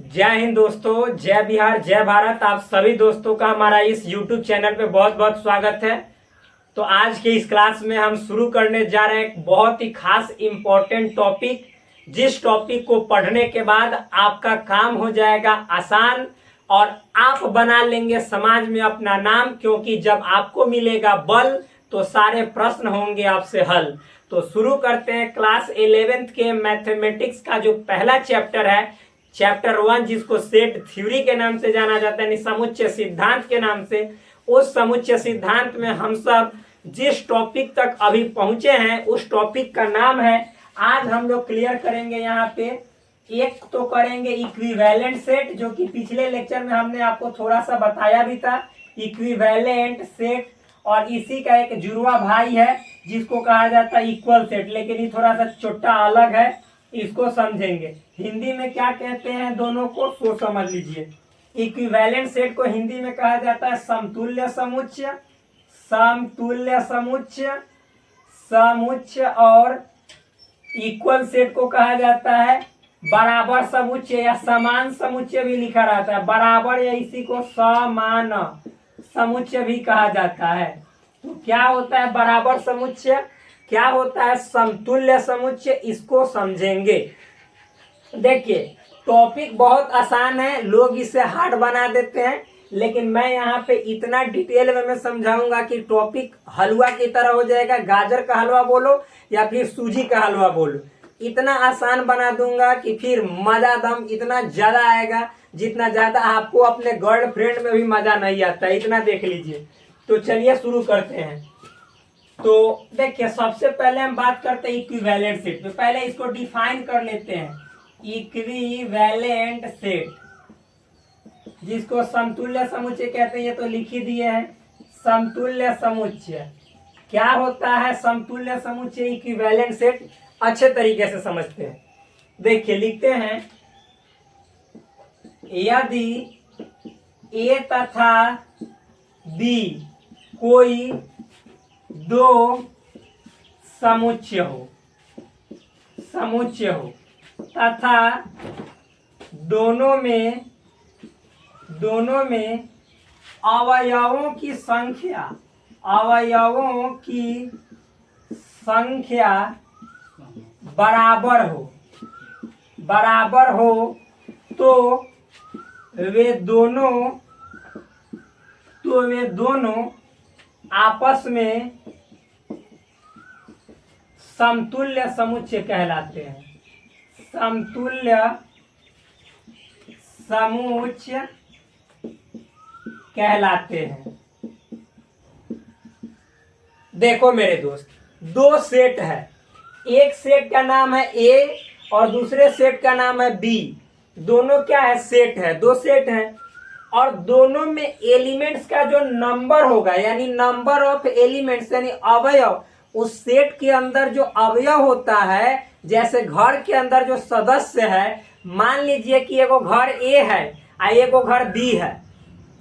जय हिंद दोस्तों, जय बिहार, जय भारत। आप सभी दोस्तों का हमारा इस YouTube चैनल पे बहुत बहुत स्वागत है। तो आज के इस क्लास में हम शुरू करने जा रहे हैं एक बहुत ही खास इम्पोर्टेंट टॉपिक, जिस टॉपिक को पढ़ने के बाद आपका काम हो जाएगा आसान और आप बना लेंगे समाज में अपना नाम, क्योंकि जब आपको मिलेगा बल तो सारे प्रश्न होंगे आपसे हल। तो शुरू करते हैं क्लास 11th के मैथमेटिक्स का जो पहला चैप्टर है, चैप्टर 1, जिसको सेट थ्योरी के नाम से जाना जाता है, यानी समुच्चय सिद्धांत के नाम से। उस समुच्चय सिद्धांत में हम सब जिस टॉपिक तक अभी पहुंचे हैं उस टॉपिक का नाम है, आज हम लोग क्लियर करेंगे। यहाँ पे एक तो करेंगे इक्विवेलेंट सेट, जो कि पिछले लेक्चर में हमने आपको थोड़ा सा बताया भी था, इक्विवेलेंट सेट। और इसी का एक जुड़वा भाई है जिसको कहा जाता है इक्वल सेट, लेकिन ये थोड़ा सा छोटा अलग है, इसको समझेंगे। हिंदी में क्या कहते हैं दोनों को, सो समझ लीजिए। इक्विवेलेंट सेट को हिंदी में कहा जाता है समतुल्य समुच्चय, समतुल्य समुच्चय, समुच्चय। और इक्वल सेट को कहा जाता है बराबर समुच्चय, या समान समुच्चय भी लिखा रहता है, बराबर या इसी को समान समुच्चय भी कहा जाता है। तो क्या होता है बराबर समुच्चय, क्या होता है समतुल्य समुच्चय, इसको समझेंगे। देखिए टॉपिक बहुत आसान है, लोग इसे हार्ड बना देते हैं, लेकिन मैं यहाँ पे इतना डिटेल में मैं समझाऊंगा कि टॉपिक हलवा की तरह हो जाएगा। गाजर का हलवा बोलो या फिर सूजी का हलवा बोलो, इतना आसान बना दूंगा कि फिर मजा दम इतना ज्यादा आएगा जितना ज्यादा आपको अपने गर्लफ्रेंड में भी मजा नहीं आता, इतना देख लीजिए। तो चलिए शुरू करते हैं। तो देखिए सबसे पहले हम बात करते हैं इक्विवेलेंट सेट पे। पहले इसको डिफाइन कर लेते हैं। इक्विवेलेंट सेट, जिसको समतुल्य समुच्चय कहते हैं, ये तो लिख ही दिए हैं। समतुल्य समुच्चय क्या होता है, समतुल्य समुच्चय इक्विवेलेंट सेट अच्छे तरीके से समझते हैं। देखिए लिखते हैं, यदि ए तथा बी कोई दो समुच्चय हो, समुच्चय हो तथा दोनों में अवयवों की संख्या, अवयवों की संख्या बराबर हो, बराबर हो, तो वे दोनों आपस में समतुल्य समुच्चय कहलाते हैं। समतुल्य समुच्चय कहलाते हैं। देखो मेरे दोस्त, दो सेट है, एक सेट का नाम है ए और दूसरे सेट का नाम है बी। दोनों क्या है, सेट है, दो सेट है। और दोनों में एलिमेंट्स का जो नंबर होगा, यानी नंबर ऑफ एलिमेंट्स यानी अवयव, उस सेट के अंदर जो अवयव होता है, जैसे घर के अंदर जो सदस्य है, मान लीजिए कि एगो घर ए है और एगो घर बी है।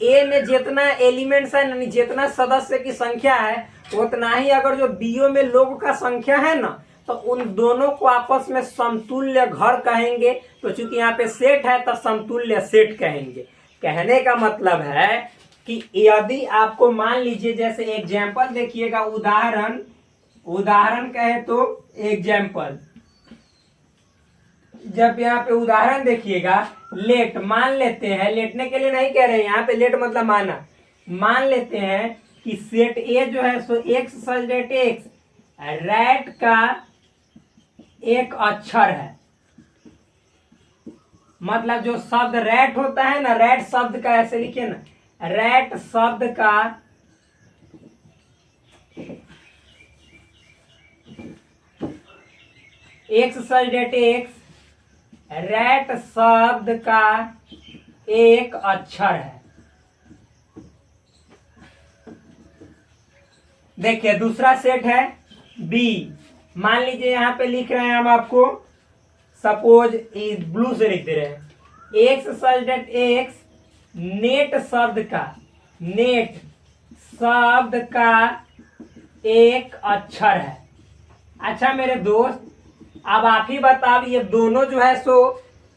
ए में जितना एलिमेंट्स है, यानी जितना सदस्य की संख्या है, उतना ही अगर जो बीओ में लोगों का संख्या है ना, तो उन दोनों को आपस में समतुल्य घर कहेंगे। तो चूंकि यहाँ पे सेट है तो समतुल्य सेट कहेंगे। कहने का मतलब है कि यदि आपको मान लीजिए, जैसे एग्जाम्पल देखिएगा, उदाहरण, उदाहरण कहे तो एग्जाम्पल, जब यहाँ पे उदाहरण देखिएगा, लेट, मान लेते हैं, लेटने के लिए नहीं कह रहे हैं यहाँ पे, लेट मतलब माना, मान लेते हैं कि सेट ए जो है सो एक्स सजेट एक्स रैट का एक अक्षर है। मतलब जो शब्द रैट होता है ना, रैट शब्द का ऐसे लिखिए ना, रैट शब्द का एक्स सजेट एक्स, रैट शब्द का एक अक्षर है। देखिए दूसरा सेट है बी। मान लीजिए यहाँ पे लिख रहे हैं हम आपको, सपोज ब्लू से लिख दे रहे हैं, एक्स सजेट एक्स नेट शब्द का, नेट शब्द का एक अक्षर है। अच्छा मेरे दोस्त, अब आप ही बताओ ये दोनों जो है सो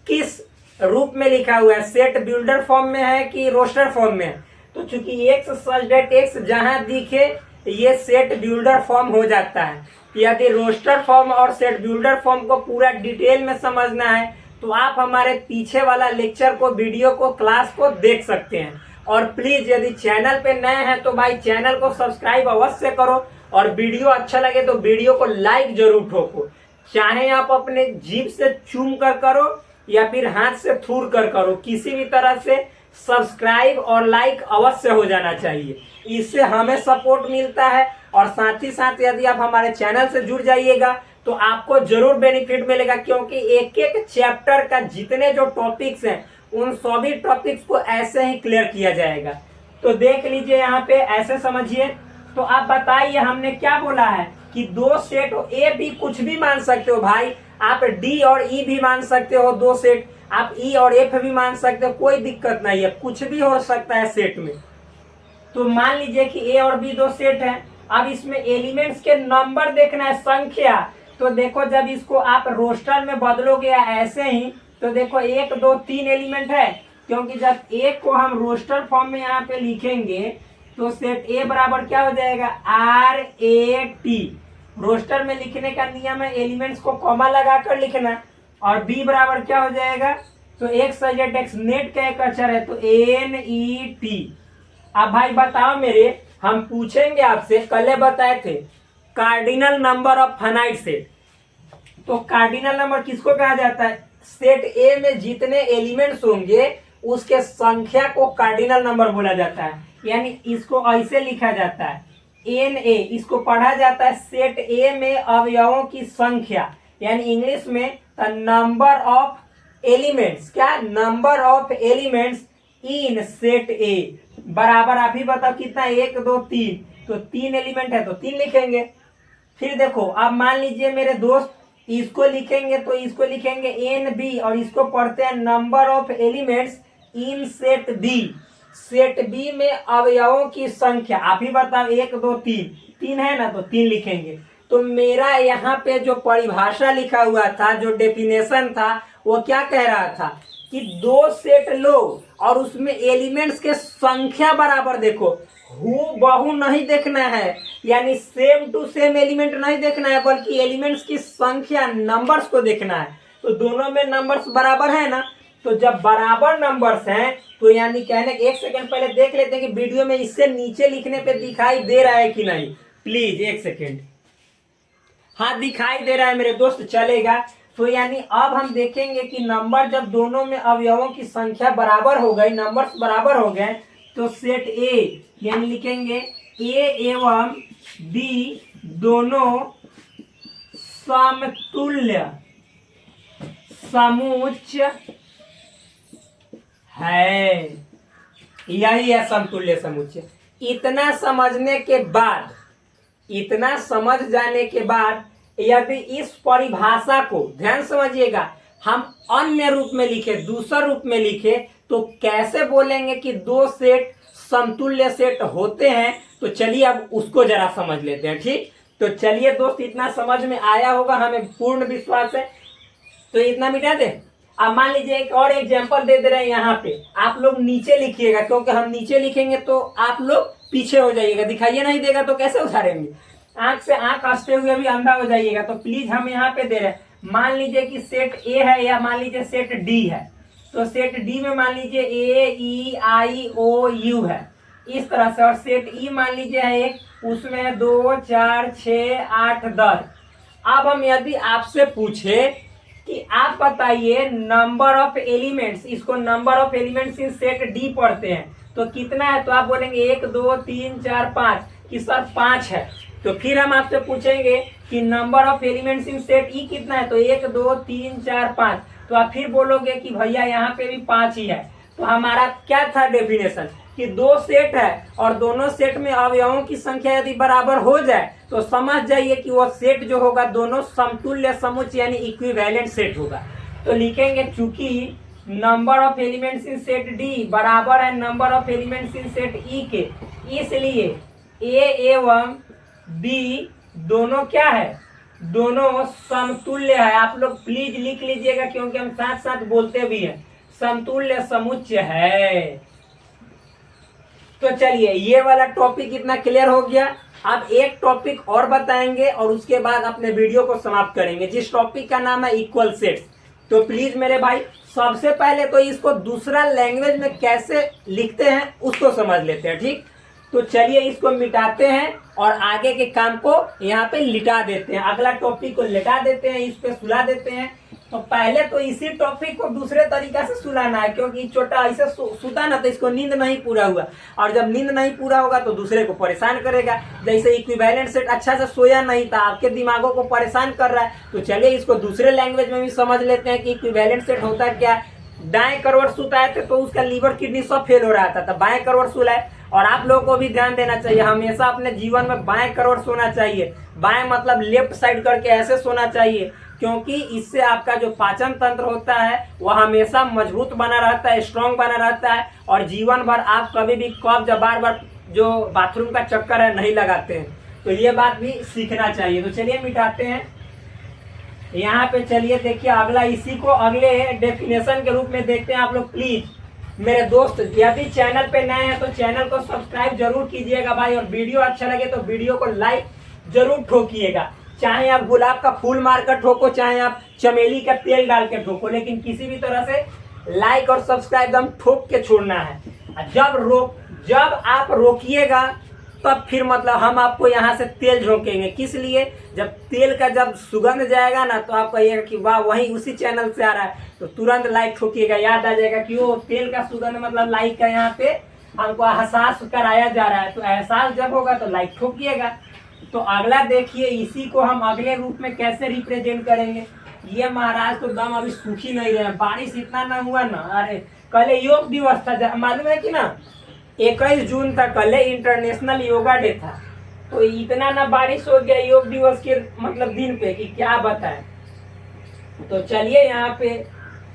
किस रूप में लिखा हुआ है, सेट बिल्डर फॉर्म में है कि रोस्टर फॉर्म में है। तो चूंकि एक्स सच दैट एक्स जहां दिखे ये सेट बिल्डर फॉर्म हो जाता है। यदि रोस्टर फॉर्म और सेट बिल्डर फॉर्म को पूरा डिटेल में समझना है तो आप हमारे पीछे वाला लेक्चर को, वीडियो को, क्लास को देख सकते हैं। और प्लीज यदि चैनल पे नए हैं तो भाई चैनल को सब्सक्राइब अवश्य करो, और वीडियो अच्छा लगे तो वीडियो को लाइक जरूर ठोको। चाहे आप अपने जीभ से चूम कर करो या फिर हाथ से थूर कर करो, किसी भी तरह से सब्सक्राइब और लाइक अवश्य हो जाना चाहिए। इससे हमें सपोर्ट मिलता है, और साथ ही साथ यदि आप हमारे चैनल से जुड़ जाइएगा तो आपको जरूर बेनिफिट मिलेगा, क्योंकि एक एक चैप्टर का जितने जो टॉपिक्स हैं उन सभी टॉपिक्स को ऐसे ही क्लियर किया जाएगा। तो देख लीजिए यहाँ पे, ऐसे समझिए। तो आप बताइए हमने क्या बोला है कि दो सेट हो, ए बी कुछ भी मान सकते हो भाई, आप डी और ई भी मान सकते हो दो सेट, आप ई और एफ भी मान सकते हो, कोई दिक्कत नहीं है, कुछ भी हो सकता है सेट में। तो मान लीजिए कि ए और बी दो सेट है। अब इसमें एलिमेंट्स के नंबर देखना है, संख्या। तो देखो जब इसको आप रोस्टर में बदलोगे ऐसे ही, तो देखो 1 2 3 एलिमेंट है, क्योंकि जब एक को हम रोस्टर फॉर्म में यहाँ पे लिखेंगे तो सेट ए बराबर क्या हो जाएगा, RAT। रोस्टर में लिखने का नियम है एलिमेंट्स को कॉमा लगाकर लिखना। और बी बराबर क्या हो जाएगा, तो एक्स सजेट एक्स, नेट का एक अक्षर है तो NET। अब भाई बताओ मेरे, हम पूछेंगे आपसे, कल बताए थे cardinal number of finite set. तो कार्डिनल नंबर किसको कहा जाता है, सेट ए में जितने एलिमेंट्स होंगे उसके संख्या को कार्डिनल नंबर बोला जाता है। यानी इसको ऐसे लिखा जाता है NA, इसको पढ़ा जाता है सेट ए में अवयवों की संख्या, यानी इंग्लिश में नंबर ऑफ एलिमेंट्स। क्या, number of elements in set A बराबर, आप ही बताओ कितना, 1 2 3, तो 3 एलिमेंट है तो 3 लिखेंगे। फिर देखो अब मान लीजिए मेरे दोस्त, इसको लिखेंगे तो इसको लिखेंगे NB, और इसको पढ़ते हैं number of elements in set B. Set B में अवयवों की संख्या, आप ही बताओ 1 2 3, 3 है ना तो 3 लिखेंगे। तो मेरा यहाँ पे जो परिभाषा लिखा हुआ था, जो डेफिनेशन था, वो क्या कह रहा था कि दो सेट लो और उसमें एलिमेंट्स के संख्या बराबर देखो, हूबहू नहीं देखना है, यानी सेम टू सेम एलिमेंट नहीं देखना है, बल्कि एलिमेंट्स की संख्या, नंबर्स को देखना है। तो दोनों में नंबर्स बराबर है ना, तो जब बराबर नंबर्स हैं तो यानी कहने, एक सेकंड पहले देख लेते हैं कि वीडियो में इससे नीचे लिखने पे दिखाई दे रहा है कि नहीं, प्लीज एक सेकंड। हाँ दिखाई दे रहा है मेरे दोस्त, चलेगा। तो यानी अब हम देखेंगे कि नंबर जब दोनों में अवयवों की संख्या बराबर हो गई, नंबर्स बराबर हो गए, तो सेट ए यानी लिखेंगे ए एवं बी दोनों समतुल्य समुच्चय है। यही है समतुल्य समुच्चय। इतना समझने के बाद, इतना समझ जाने के बाद यदि इस परिभाषा को ध्यान समझिएगा, हम अन्य रूप में लिखे, दूसरे रूप में लिखे, तो कैसे बोलेंगे कि दो सेट समतुल्य सेट होते हैं। तो चलिए अब उसको जरा समझ लेते हैं, ठीक। तो चलिए दोस्त, इतना समझ में आया होगा, हमें पूर्ण विश्वास है। तो इतना मिटा दे। अब मान लीजिए एक और एग्जांपल दे दे रहे हैं यहाँ पे, आप लोग नीचे लिखिएगा, क्योंकि हम नीचे लिखेंगे तो आप लोग पीछे हो जाइएगा, दिखाइए नहीं देगा तो कैसे उतारेंगे, आंख से आंख हंसते हुए भी अंधा हो जाइएगा। तो प्लीज हम यहाँ पे दे रहे हैं, मान लीजिए कि सेट ए है या मान लीजिए सेट डी है, तो सेट डी में मान लीजिए AEIOU है इस तरह से, और सेट ई मान लीजिए है एक, उसमें 2 4 6 8 10। अब हम यदि आपसे पूछे कि आप बताइए नंबर ऑफ एलिमेंट्स, इसको number of elements in set D पढ़ते हैं तो कितना है, तो आप बोलेंगे 1 2 3 4 5, कि सर 5 है। तो फिर हम आपसे पूछेंगे कि number of elements in set ई कितना है, तो 1 2 3 4 5, तो आप फिर बोलोगे कि भैया यहाँ पे भी 5 ही है। तो हमारा क्या था डेफिनेशन कि दो सेट है और दोनों सेट में अवयवों की संख्या यदि बराबर हो जाए तो समझ जाइए कि वो सेट जो होगा दोनों समतुल्य समुच्चय यानी इक्विवेलेंट सेट होगा। तो लिखेंगे चूंकि number of elements in set D बराबर है number of elements in set ई के, इसलिए ए एवं बी दोनों क्या है, दोनों समतुल्य है। आप लोग प्लीज लिख लीजिएगा क्योंकि हम साथ साथ बोलते भी हैं, समतुल्य समुच्चय है। तो चलिए ये वाला टॉपिक इतना क्लियर हो गया। अब एक टॉपिक और बताएंगे और उसके बाद अपने वीडियो को समाप्त करेंगे, जिस टॉपिक का नाम है इक्वल सेट्स। तो प्लीज मेरे भाई सबसे पहले तो इसको दूसरा लैंग्वेज में कैसे लिखते हैं उसको समझ लेते हैं, ठीक। तो चलिए इसको मिटाते हैं और आगे के काम को यहाँ पे लिटा देते हैं, अगला टॉपिक को लिटा देते हैं, इस पे सुला देते हैं। तो पहले तो इसी टॉपिक को दूसरे तरीका से सुलाना है, क्योंकि छोटा ऐसे सुता ना तो इसको नींद नहीं पूरा हुआ, और जब नींद नहीं पूरा होगा तो दूसरे को परेशान करेगा। जैसे इक्विवेलेंट सेट अच्छा से सोया नहीं था, आपके दिमागों को परेशान कर रहा है। तो चलिए इसको दूसरे लैंग्वेज में भी समझ लेते हैं कि इक्विवेलेंट सेट होता क्या। दाएं करवट सुताए थे तो उसका लीवर किडनी सब फेल हो रहा था, तो बाएं करवट सुलाए। और आप लोगों को भी ध्यान देना चाहिए, हमेशा अपने जीवन में बाएं करवट सोना चाहिए। बाएं मतलब लेफ्ट साइड करके ऐसे सोना चाहिए, क्योंकि इससे आपका जो पाचन तंत्र होता है वह हमेशा मजबूत बना रहता है, स्ट्रांग बना रहता है, और जीवन भर आप कभी भी कब्ज बार बार जो बाथरूम का चक्कर है नहीं लगाते हैं। तो ये बात भी सीखना चाहिए। तो चलिए मिटाते हैं यहाँ पे। चलिए देखिए अगला, इसी को अगले डेफिनेशन के रूप में देखते हैं। आप लोग प्लीज मेरे दोस्त यदि चैनल पे नए हैं तो चैनल को सब्सक्राइब जरूर कीजिएगा भाई, और वीडियो अच्छा लगे तो वीडियो को लाइक जरूर ठोकिएगा। चाहे आप गुलाब का फूल मारकर ठोको, चाहे आप चमेली का तेल डाल के ठोको, लेकिन किसी भी तरह से लाइक और सब्सक्राइब एकदम ठोक के छोड़ना है। जब आप रोकिएगा तब फिर मतलब हम आपको यहाँ से तेल झोंकेंगे। किस लिए? जब तेल का जब सुगंध जाएगा ना तो आप कहिएगा कि वाह वही उसी चैनल से आ रहा है, तो तुरंत लाइक ठोकिएगा। याद आ जाएगा कि वो तेल का सुगंध मतलब लाइक का यहाँ पे हमको एहसास कराया जा रहा है। तो एहसास जब होगा तो लाइक ठोकिएगा। तो अगला देखिए, इसी को हम अगले रूप में कैसे रिप्रेजेंट करेंगे। ये महाराज तो दम अभी सूख ही नहीं रहे, बारिश इतना ना हुआ ना। अरे कल योग दिवस था, मालूम है कि ना, 21 जून था, कल इंटरनेशनल योगा डे था। तो इतना ना बारिश हो गया योग दिवस के मतलब दिन पे कि क्या बताएं। तो चलिए यहाँ पे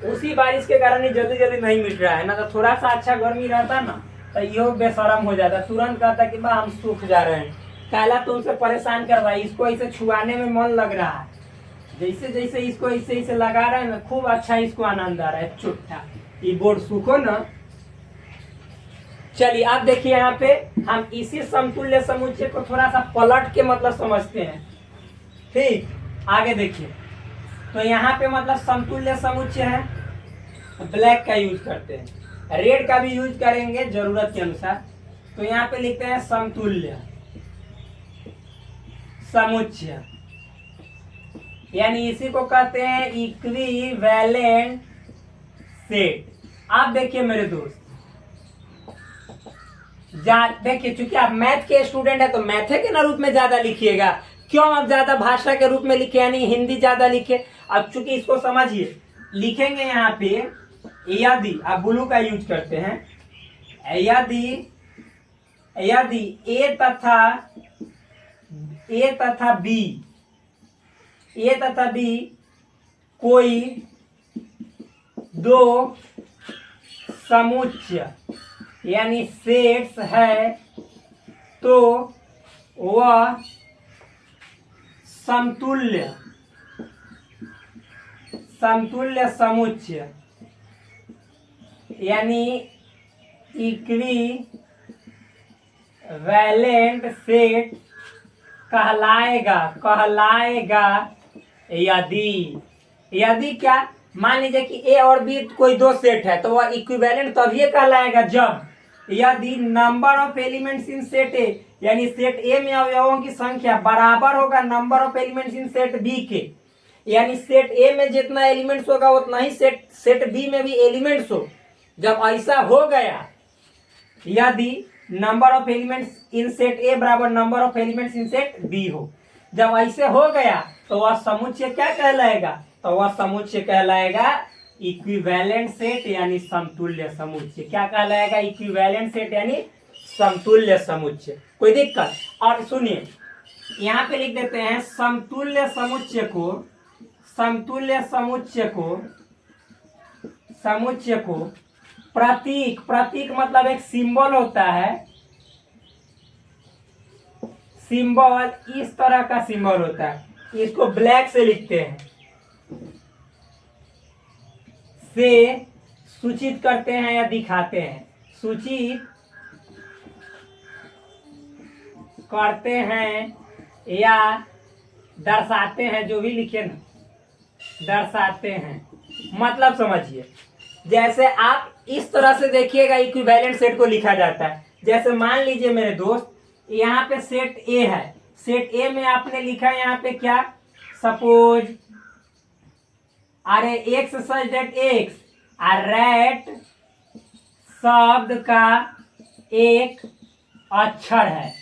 उसी बारिश के कारण ही जल्दी जल्दी नहीं मिट रहा है ना, तो थोड़ा सा अच्छा गर्मी रहता ना तो योग बेशरम हो जाता, तुरंत कहता कि बा हम सूख जा रहे हैं। काला तुमसे परेशान करवाई, इसको ऐसे छुआने में मन लग रहा है। जैसे जैसे इसको ऐसे ऐसे लगा रहे हैं ना, खूब अच्छा इसको आनंद आ रहा है। चुट्टा ये बोर्ड सूखो ना। चलिए आप देखिए यहाँ पे हम इसी समतुल्य समुच्चय को थोड़ा सा पलट के मतलब समझते हैं, ठीक। आगे देखिए, तो यहाँ पे मतलब समतुल्य समुच्चय है, ब्लैक का यूज करते हैं, रेड का भी यूज करेंगे जरूरत के अनुसार। तो यहाँ पे लिखते हैं समतुल्य समुच्चय, यानी इसी को कहते हैं इक्विवेलेंट सेट। आप देखिए मेरे दोस्त, देखिए चूंकि आप मैथ के स्टूडेंट है तो मैथ के ना रूप में ज्यादा लिखिएगा। क्यों आप ज्यादा भाषा के रूप में लिखे, यानी हिंदी ज्यादा लिखे। अब चूंकि इसको समझिए, लिखेंगे यहाँ पे यदि आप ब्लू का यूज करते हैं, यदि ए तथा बी कोई दो समुच्चय यानी सेट्स है तो वह समतुल्य समुच्चय यानी इक्विवेलेंट सेट कहलाएगा यदि क्या, मान लीजिए कि ए और बी कोई दो सेट है तो वह इक्विवेलेंट तभी कहलाएगा जब यदि number of elements in set A, यानी सेट ए में अवयवों की संख्या बराबर होगा number of elements in set B के, यानी सेट ए में जितना एलिमेंट्स होगा उतना ही सेट बी में भी एलिमेंट्स हो। जब ऐसा हो गया, यदि number of elements in set A बराबर number of elements in set B हो, जब ऐसे हो गया तो वह समुच्चय क्या कहलाएगा, तो वह समुच्चय कहलाएगा इक्विवेलेंट सेट यानी समतुल्य समुच्चय। क्या कहलाएगा? इक्विवेलेंट सेट यानी समतुल्य समुच्चय। कोई दिक्कत? और सुनिए यहाँ पे लिख देते हैं समतुल्य समुच्चय को प्रतीक मतलब एक सिंबल होता है, सिंबल इस तरह का सिंबल होता है, इसको ब्लैक से लिखते हैं, से सूचित करते हैं या दिखाते हैं, सूचित करते हैं या दर्शाते हैं, जो भी लिखे ना, दर्शाते हैं। मतलब समझिए, जैसे आप इस तरह से देखिएगा इक्विवेलेंट सेट को लिखा जाता है। जैसे मान लीजिए मेरे दोस्त, यहाँ पे सेट ए है, सेट ए में आपने लिखा है यहाँ पे क्या, सपोज अरे x such that x, rate शब्द का एक अक्षर है,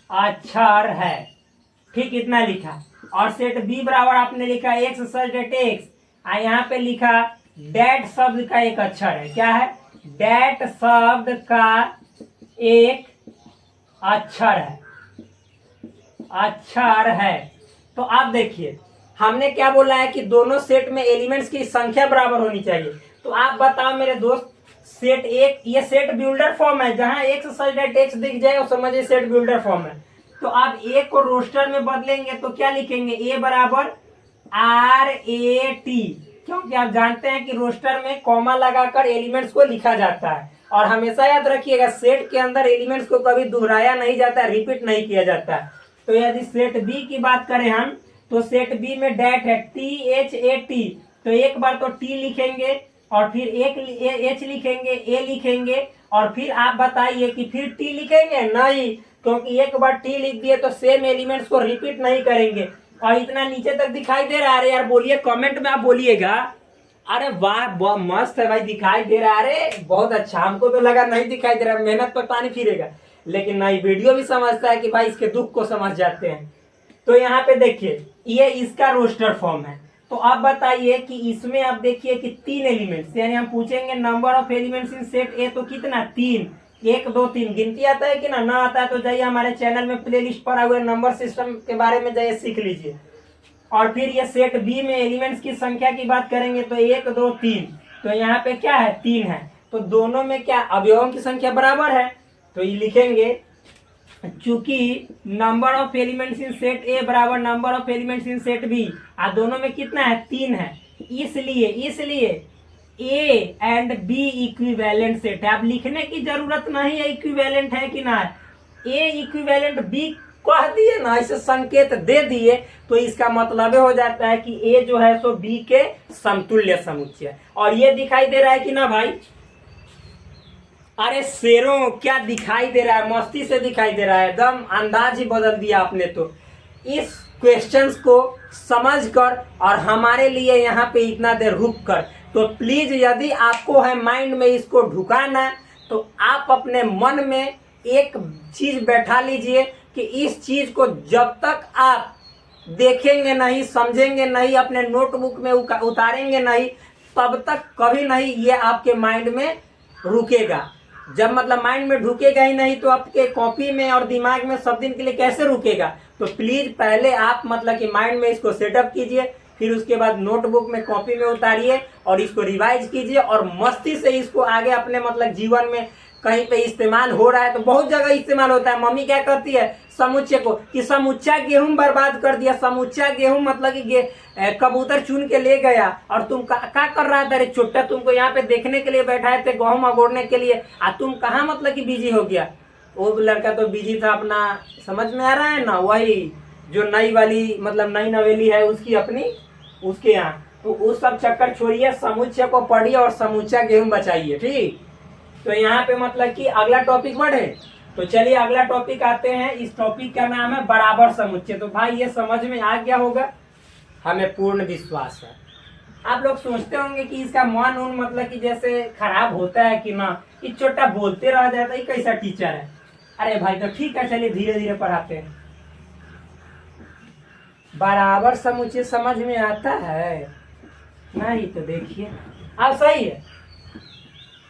अक्षर है, ठीक, इतना लिखा। और सेट बी बराबर आपने लिखा एक्स सच दैट एक्स, यहाँ पे लिखा डैट शब्द का एक अक्षर है, क्या है, डैट शब्द का एक अक्षर है, अक्षर है। तो आप देखिए हमने क्या बोला है कि दोनों सेट में एलिमेंट्स की संख्या बराबर होनी चाहिए। तो आप बताओ मेरे दोस्त, सेट एक, ये सेट बिल्डर फॉर्म है, जहां एक्स सच दैट एक्स दिख जाए और समझिए सेट बिल्डर फॉर्म है। तो आप ए को रोस्टर में बदलेंगे तो क्या लिखेंगे, ए बराबर RAT, क्योंकि आप जानते हैं कि रोस्टर में कॉमा लगाकर एलिमेंट्स को लिखा जाता है। और हमेशा याद रखिएगा सेट के अंदर एलिमेंट्स को कभी दोहराया नहीं जाता है, रिपीट नहीं किया जाता है। तो यदि सेट बी की बात करें हम, तो सेट बी में डैट है THAT, तो एक बार तो टी लिखेंगे और फिर एक एच लिखेंगे, ए लिखेंगे, और फिर आप बताइए कि फिर टी लिखेंगे, नहीं, क्योंकि एक बार टी लिख दिए तो सेम एलिमेंट्स को रिपीट नहीं करेंगे। और इतना नीचे तक दिखाई दे रहा है, अरे यार बोलिए, कमेंट में आप बोलिएगा, अरे वाह बहुत मस्त है भाई, दिखाई दे रहा है, अरे बहुत अच्छा। हमको तो लगा नहीं दिखाई दे रहा, मेहनत पर पानी फिरेगा, लेकिन नहीं, वीडियो भी समझता है कि भाई इसके दुख को समझ जाते हैं। तो यहाँ पे देखिए ये इसका रोस्टर फॉर्म है। तो आप बताइए कि इसमें आप देखिए कि 3 एलिमेंट्स, यानी हम पूछेंगे number of elements in set ए, तो कितना, 3, 1 2 3 गिनती आता है कि ना आता है तो जाइए हमारे चैनल में प्लेलिस्ट पर हुए नंबर सिस्टम के बारे में जाइए सीख लीजिए। और फिर ये सेट बी में एलिमेंट्स की संख्या की बात करेंगे तो 1 2 3, तो यहाँ पे क्या है, 3 है, तो दोनों में क्या अवयवों की संख्या बराबर है। तो ये लिखेंगे चूंकि number of elements in set A बराबर number of elements in set B, दोनों में कितना है, 3 है, इसलिए A and B equivalent set है। अब लिखने की जरूरत नहीं है इक्विवेलेंट है कि ना है, ए इक्विवेलेंट बी कह दिए ना, इसे संकेत दे दिए, तो इसका मतलब हो जाता है कि ए जो है सो बी के समतुल्य समुच्चय। और ये दिखाई दे रहा है कि ना भाई, अरे शेरों क्या दिखाई दे रहा है, मस्ती से दिखाई दे रहा है, एकदम अंदाज ही बदल दिया आपने। तो इस क्वेश्चंस को समझकर और हमारे लिए यहाँ पे इतना देर रुक कर, तो प्लीज यदि आपको है माइंड में इसको ढुकाना, तो आप अपने मन में एक चीज बैठा लीजिए कि इस चीज को जब तक आप देखेंगे नहीं, समझेंगे नहीं, अपने नोटबुक में उतारेंगे नहीं, तब तक कभी नहीं ये आपके माइंड में रुकेगा। जब मतलब माइंड में ढुकेगा ही नहीं तो आपके कॉपी में और दिमाग में सब दिन के लिए कैसे रुकेगा। तो प्लीज पहले आप मतलब कि माइंड में इसको सेटअप कीजिए, फिर उसके बाद नोटबुक में कॉपी में उतारिए और इसको रिवाइज कीजिए और मस्ती से इसको आगे अपने मतलब जीवन में कहीं पे इस्तेमाल हो रहा है तो बहुत जगह इस्तेमाल होता है। मम्मी क्या करती है समुच्चय को कि समूचा गेहूं बर्बाद कर दिया, समूचा गेहूं मतलब कि कबूतर चुन के ले गया और तुम क्या कर रहा था, अरे छोटा तुमको यहाँ पे देखने के लिए बैठाए थे गेहूं अगोड़ने के लिए, तुम कहाँ मतलब कि बिजी हो गया। वो लड़का तो बिजी था अपना, समझ में आ रहा है ना, वही जो नई वाली मतलब नई नवेली है उसकी अपनी उसके यहाँ। तो उस सब चक्कर छोड़िए, समुच्चय को पढ़िए और समूचा गेहूं बचाइए, ठीक। तो यहाँ पे मतलब कि अगला टॉपिक बढ़े, तो चलिए अगला टॉपिक आते हैं। इस टॉपिक का नाम है बराबर समुच्चय। तो भाई ये समझ में आ गया होगा, हमें पूर्ण विश्वास है। आप लोग सोचते होंगे कि इसका मन उन मतलब कि जैसे खराब होता है कि ना, कि छोटा बोलते रह जाता है, कैसा टीचर है। अरे भाई तो ठीक है, चलिए धीरे धीरे पढ़ाते हैं। बराबर समुच्चय समझ में आता है नहीं तो देखिए आप, सही है।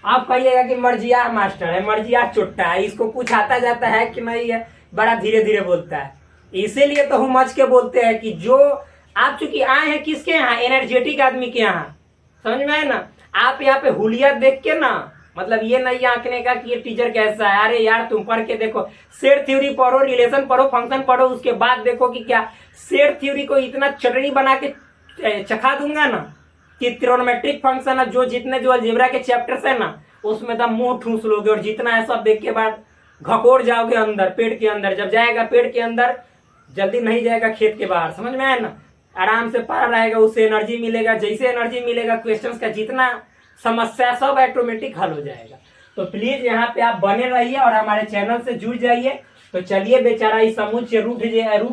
आप कहिएगा कि मर्जिया मास्टर है, मर्जिया चुट्टा है, इसको कुछ आता जाता है कि नहीं है, बड़ा धीरे धीरे बोलता है। इसीलिए तो हम मच के बोलते हैं कि जो आप चूंकि आए हैं किसके यहाँ, एनर्जेटिक आदमी के यहाँ, समझ में आए ना। आप यहाँ पे हुलिया देख के ना मतलब ये नहीं आंकने का कि ये टीचर कैसा है। अरे यार तुम पढ़ के देखो, सेट थ्योरी पढ़ो, रिलेशन पढ़ो, फंक्शन पढ़ो, उसके बाद देखो कि क्या सेट थ्योरी को इतना चटनी बना के चखा दूंगा ना, कि ट्रिग्नोमेट्रिक फंक्शन जो जितने जो अलजेब्रा के चैप्टर्स है ना उसमें तो मुंह ठूस लोगे और जितना है सब देख के बाद घकोर जाओगे अंदर पेट के अंदर। जब जाएगा पेट के अंदर जल्दी नहीं जाएगा खेत के बाहर, समझ में आया ना। आराम से पढ़ा रहेगा, उससे एनर्जी मिलेगा, जैसे एनर्जी मिलेगा क्वेश्चंस का जितना समस्या सब ऑटोमेटिक हल हो जाएगा। तो प्लीज यहाँ पे आप बने रहिए और हमारे चैनल से जुड़ जाइए। तो चलिए, बेचारा इस समुच से रूठ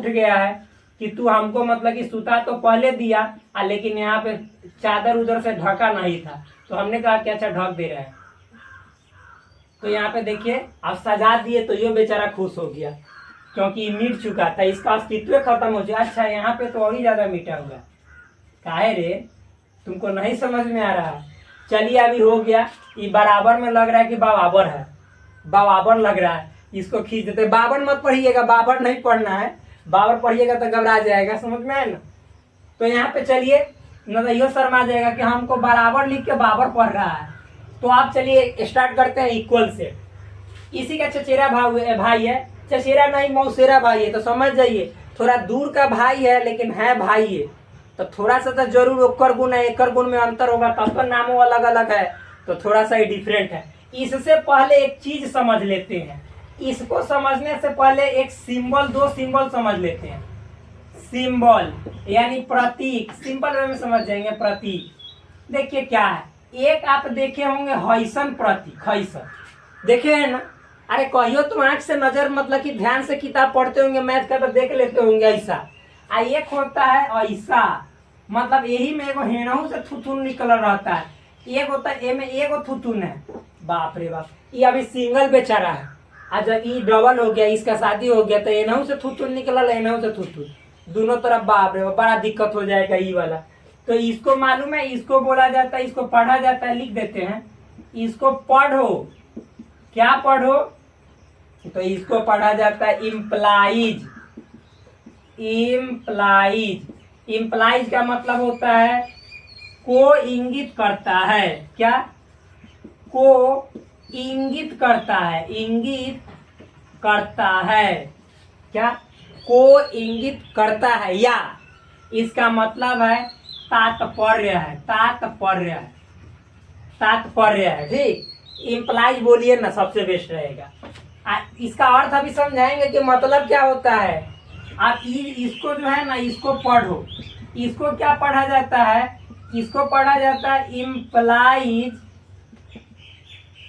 गया है कि तू हमको मतलब कि सुता तो पहले दिया लेकिन यहाँ पे चादर उधर से ढका नहीं था, तो हमने कहा कि अच्छा ढक दे रहा है। तो यहाँ पे देखिए अब सजा दिए तो ये बेचारा खुश हो गया क्योंकि मिट चुका था, इसका अस्तित्व खत्म हो जाए। अच्छा यहाँ पे तो और ही ज्यादा मिटा हुआ, काहे रे तुमको नहीं समझ में आ रहा। चलिए अभी हो गया, ये बराबर में लग रहा है कि बराबर है, बराबर लग रहा है, इसको खींच देते। बाबर मत पढ़िएगा, बाबर नहीं पढ़ना है, बाबर पढ़िएगा तो घबरा जाएगा, समझ में आए ना। तो यहाँ पे चलिए नजरियो शर्मा जाएगा कि हमको बराबर लिख के बाबर पढ़ रहा है। तो आप चलिए स्टार्ट करते हैं इक्वल से। इसी का चचेरा भाई है, चचेरा नहीं मौसेरा भाई है, तो समझ जाइए थोड़ा दूर का भाई है लेकिन है भाई है, तो थोड़ा सा तो जरूर ओकर गुण है, एकर गुण में अंतर होगा, तब तो नामों अलग अलग है, तो थोड़ा सा ही डिफरेंट है। इससे पहले एक चीज समझ लेते हैं, इसको समझने से पहले एक सिंबल, दो सिंबल समझ लेते हैं। सिंबल यानी प्रतीक, सिंपल वे में समझ जाएंगे। प्रतीक देखिए क्या है, एक आप देखे होंगे हैसन प्रतीक, हैसन देखे हैं ना। अरे कहियो तो आंख से नजर मतलब कि ध्यान से किताब पढ़ते होंगे, मैथ का तो देख लेते होंगे ऐसा। एक होता है ऐसा, मतलब यही में एगो हेनहू से थुथुन निकल रहता है, एक होता है ए में एगो थुथुन है। बाप रे बाप, ये अभी सिंगल बेचारा है, आज जब ये डबल हो गया, इसका शादी हो गया तो एनहू से थुथुन निकला, एनहू से थुथुन, दोनों तरफ। बाप रे बाप, बड़ा दिक्कत हो जाएगा ये वाला। तो इसको मालूम है, इसको बोला जाता है, इसको पढ़ा जाता है, लिख देते हैं इसको पढ़ो। क्या पढ़ो? तो इसको पढ़ा जाता है इम्प्लाइज। इम्प्लाइज, इम्प्लाइज का मतलब होता है को इंगित करता है। क्या? को इंगित करता है, इंगित करता है। क्या? को इंगित करता है, या इसका मतलब है तात्पर्य है, तात्पर्य है, तात्पर्य है। ठीक, इम्प्लाइज बोलिए ना, सबसे बेस्ट रहेगा। इसका अर्थ अभी समझाएंगे कि मतलब क्या होता है। आप इसको जो है ना, इसको पढ़ो। इसको क्या पढ़ा जाता है? इसको पढ़ा जाता है implies,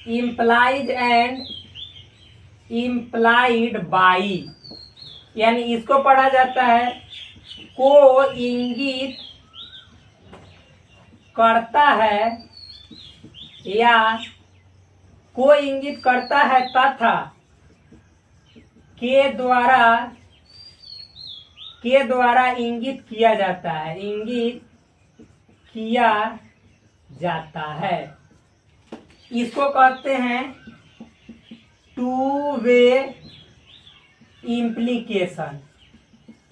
implies and implied by, यानी इसको पढ़ा जाता है को इंगित करता है, या को इंगित करता है तथा के द्वारा इंगित किया जाता है, इंगित किया जाता है। इसको कहते हैं टू वे इम्प्लीकेशन।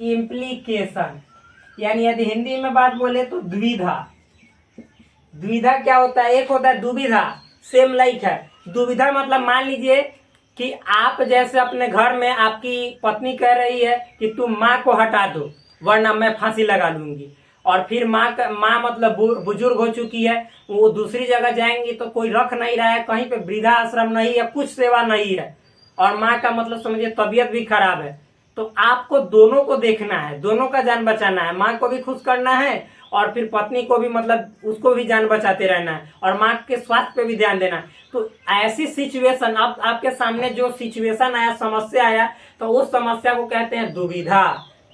इम्प्लीकेशन यानी यदि हिंदी में बात बोले तो द्विधा। द्विधा क्या होता है? एक होता है दुविधा, सेम लाइक है। दुविधा मतलब मान लीजिए कि आप जैसे अपने घर में आपकी पत्नी कह रही है कि तुम माँ को हटा दो वरना मैं फांसी लगा लूंगी, और फिर माँ मतलब बुजुर्ग हो चुकी है, वो दूसरी जगह जाएंगी तो कोई रख नहीं रहा है, कहीं पे वृद्धा आश्रम नहीं है, कुछ सेवा नहीं है, और माँ का मतलब समझिए तबीयत भी खराब है। तो आपको दोनों को देखना है, दोनों का जान बचाना है, माँ को भी खुश करना है और फिर पत्नी को भी मतलब उसको भी जान बचाते रहना है, और माँ के स्वास्थ्य पे भी ध्यान देना है। तो ऐसी सिचुएशन, अब आपके सामने जो सिचुएशन आया, समस्या आया, तो उस समस्या को कहते हैं दुविधा।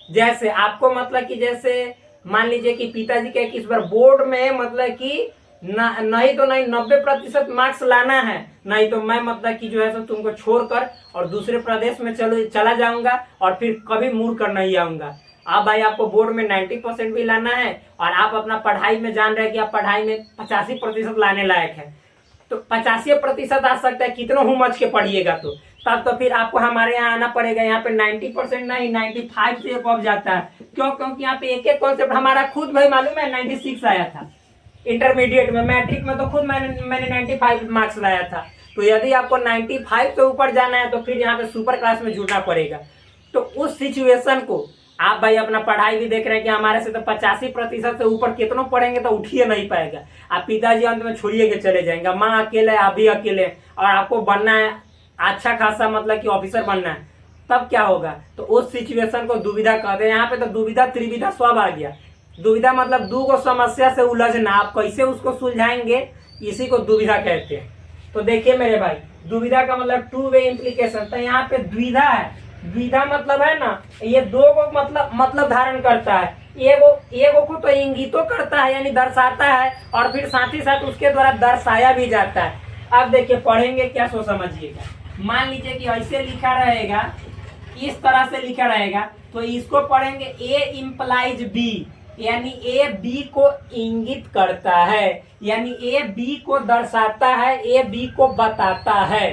जैसे आपको मतलब कि जैसे मान लीजिए कि पिताजी के इस बार बोर्ड में मतलब कि नहीं तो नहीं 90% मार्क्स लाना है, नहीं तो मैं मतलब कि जो है सो तुमको छोड़कर और दूसरे प्रदेश में चला जाऊंगा और फिर कभी मुड़ कर नहीं आऊंगा। अब भाई आपको बोर्ड में 90% भी लाना है और आप अपना पढ़ाई में जान रहे हैं कि आप पढ़ाई में 85% लाने लायक है, तो 85% आ सकता है, कितना हुमच के पढ़िएगा तो तब तो फिर आपको हमारे यहाँ आना पड़ेगा। यहाँ पे 90% नहीं 95 से अब जाता है। क्यों? क्योंकि यहाँ पे एक एक कॉन्सेप्ट हमारा खुद भाई मालूम है 96 आया था इंटरमीडिएट में, मैट्रिक में तो खुद मैंने 95 मार्क्स लाया था। तो यदि आपको 95 से ऊपर जाना है तो फिर यहाँ पे सुपर क्लास में जुड़ना पड़ेगा। तो उस सिचुएशन को आप भाई अपना पढ़ाई भी देख रहे हैं कि हमारे से तो 85% से ऊपर कितनों पढ़ेंगे तो उठ ही नहीं पाएगा। आप पिताजी अंत में छोड़िए के चले जाएंगे, माँ अकेले, आप भी अकेले, और आपको बनना है अच्छा खासा मतलब कि ऑफिसर बनना है, तब क्या होगा? तो उस सिचुएशन को दुविधा कहते हैं। यहाँ पे तो दुविधा त्रिविधा सब आ गया। दुविधा मतलब दो को समस्या से उलझना, आप कैसे उसको सुलझाएंगे, इसी को दुविधा कहते हैं। तो देखिए मेरे भाई, दुविधा का मतलब टू वे इम्प्लीकेशन। तो यहाँ पे द्विधा है। द्विधा मतलब है ना, ये दो को मतलब धारण करता है। एगो को तो इंगितो करता है यानी दर्शाता है, और फिर साथ ही साथ उसके द्वारा दर्शाया भी जाता है। अब देखिए पढ़ेंगे क्या, सो समझिएगा। मान लीजिए कि ऐसे लिखा रहेगा, इस तरह से लिखा रहेगा, तो इसको पढ़ेंगे ए इम्प्लाइज बी, यानी ए बी को इंगित करता है, यानी ए बी को दर्शाता है, ए बी को बताता है।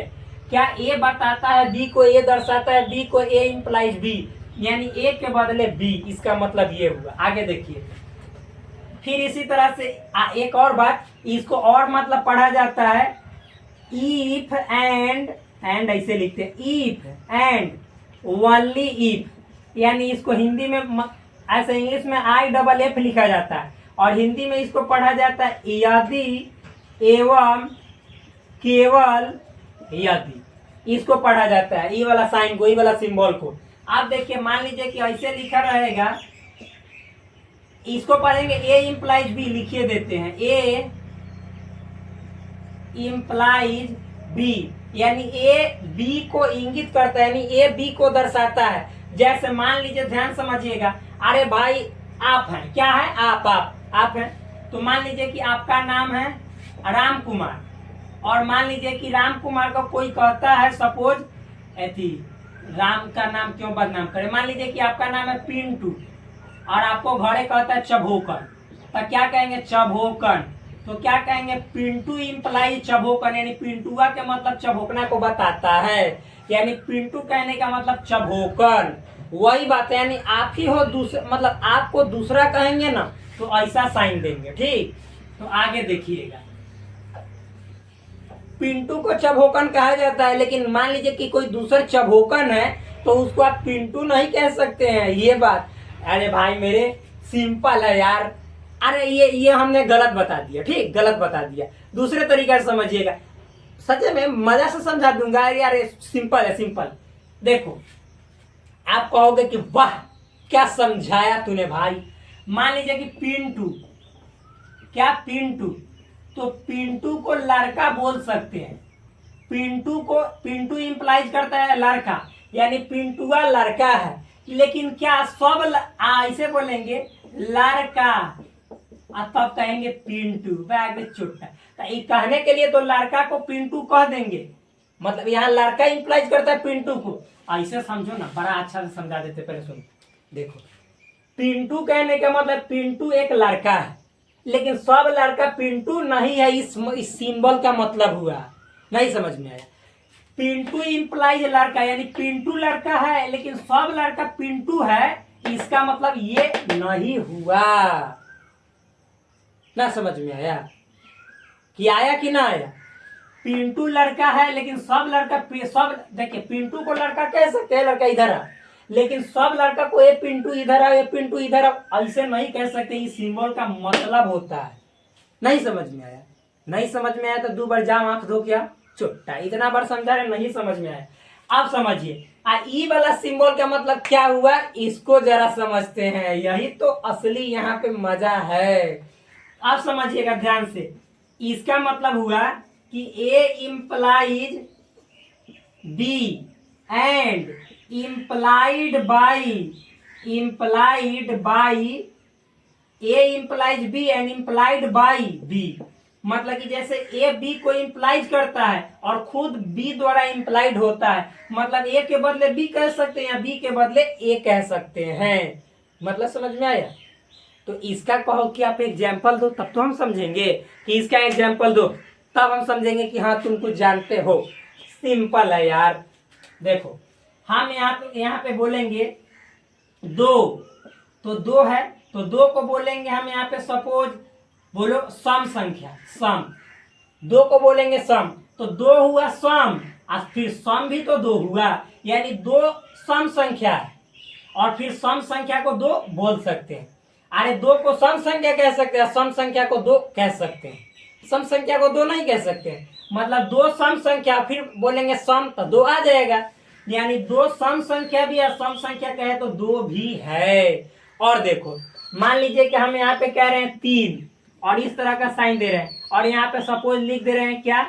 क्या ए बताता है बी को, ए दर्शाता है बी को, ए इम्प्लाइज बी, यानी ए के बदले बी, इसका मतलब ये हुआ। आगे देखिए, फिर इसी तरह से एक और बात, इसको और मतलब पढ़ा जाता है इफ एंड ऐसे लिखते हैं, इफ एंड ओनली इफ, यानी इसको हिंदी में ऐसे इंग्लिश में IFF लिखा जाता है, और हिंदी में इसको पढ़ा जाता है यदि एवं केवल यदि, इसको पढ़ा जाता है। ये वाला साइन को, ये वाला सिंबल को। आप देखिए, मान लीजिए कि ऐसे लिखा रहेगा, इसको पढ़ेंगे ए इम्प्लाइज बी, लिखिए देते हैं ए इम्प्लाइज बी, यानी ए बी को इंगित करता है, यानी ए बी को दर्शाता है। जैसे मान लीजिए, ध्यान समझिएगा, अरे भाई आप हैं, क्या है, आप हैं, तो मान लीजिए कि आपका नाम है राम कुमार, और मान लीजिए कि राम कुमार को कोई कहता है, सपोज ऐसी, राम का नाम क्यों बदनाम करे, मान लीजिए कि आपका नाम है पिंटू, और आपको घरे कहता है चभोकन, तो क्या कहेंगे, चभोकन। तो क्या कहेंगे, पिंटू इम्प्लाई चभोकन, यानी पिंटुआ के मतलब चभोकना को बताता है, यानी पिंटू कहने का मतलब चभोकन। वही बात है, यानी आप ही हो दूसरा, मतलब आपको दूसरा कहेंगे ना तो ऐसा साइन देंगे, ठीक। तो आगे देखिएगा, पिंटू को चभोकन कहा जाता है, लेकिन मान लीजिए कि कोई दूसरा चभोकन है तो उसको आप पिंटू नहीं कह सकते हैं, ये बात। अरे भाई मेरे, सिंपल है यार। अरे ये हमने गलत बता दिया, ठीक, गलत बता दिया। दूसरे तरीके से समझिएगा, सच में मजा से समझा दूंगा यार, सिंपल है, सिंपल। देखो, आप कहोगे कि वाह क्या समझाया तूने भाई। मान लीजिए कि पिंटू, क्या पिंटू, तो पिंटू को लड़का बोल सकते हैं। पिंटू इंप्लाइज करता है लड़का, यानी पिंटुआ लड़का है, लेकिन क्या सब ऐसे बोलेंगे लड़का, तब कहेंगे पिंटू, बैग चुट्टा। तो ये कहने के लिए तो लड़का को पिंटू कह देंगे, मतलब यहाँ लड़का इंप्लाइज करता है पिंटू को। ऐसे समझो ना, बड़ा अच्छा से समझा देते, पहले सुनो। देखो, पिंटू कहने का मतलब पिंटू एक लड़का है, लेकिन सब लड़का पिंटू नहीं है, इस सिंबल का मतलब हुआ, नहीं समझ में आया। पिंटू इंप्लाइज लड़का, यानी पिंटू लड़का है लेकिन सब लड़का पिंटू है, इसका मतलब ये नहीं हुआ। ना समझ में आया कि आया कि ना आया? पिंटू लड़का है लेकिन सब लड़का, सब देखिए, पिंटू को लड़का कह सकते हैं, लड़का इधर है, लेकिन सब लड़का को ये पिंटू इधर है, ये पिंटू इधर है, ऐसे नहीं कह सकते। इस सिंबल का मतलब होता है। नहीं समझ में आया? नहीं समझ में आया तो 2 बार जाओ आंख धो क्या चुट्टा, इतना बार समझा रहे, नहीं समझ में आया। अब समझिए, ई वाला सिंबल का मतलब क्या हुआ, इसको जरा समझते हैं, यही तो असली यहाँ पे मजा है। अब समझिएगा ध्यान से, इसका मतलब हुआ कि A implies B and implied by A implies B and implied by B, मतलब कि जैसे A B को इम्प्लाइज करता है और खुद B द्वारा इम्प्लाइड होता है, मतलब A के बदले B कह सकते हैं या B के बदले A कह सकते हैं। मतलब समझ में आया? तो इसका कहो कि आप एग्जाम्पल दो, तब तो हम समझेंगे कि इसका एग्जाम्पल दो, तब हम समझेंगे कि हाँ तुम कुछ जानते हो। सिंपल है यार। देखो, हम यहाँ पे बोलेंगे 2, तो 2 है, तो 2 को बोलेंगे हम यहाँ पे, सपोज बोलो सम संख्या, सम। 2 को बोलेंगे सम, तो 2 हुआ सम, और फिर सम भी तो 2 हुआ, यानी 2 सम संख्या है। और फिर सम संख्या को 2 बोल सकते हैं। अरे 2 को सम संख्या कह सकते हैं, सम संख्या को 2 कह सकते हैं, सम संख्या को 2 नहीं कह सकते हैं। मतलब 2 सम संख्या, फिर बोलेंगे सम तो 2 आ जाएगा, यानी 2 सम संख्या भी है, सम संख्या कहे तो 2 भी है। और देखो मान लीजिए कि हम यहाँ पे कह रहे हैं 3 और इस तरह का साइन दे रहे हैं, और यहाँ पे सपोज लिख दे रहे हैं क्या,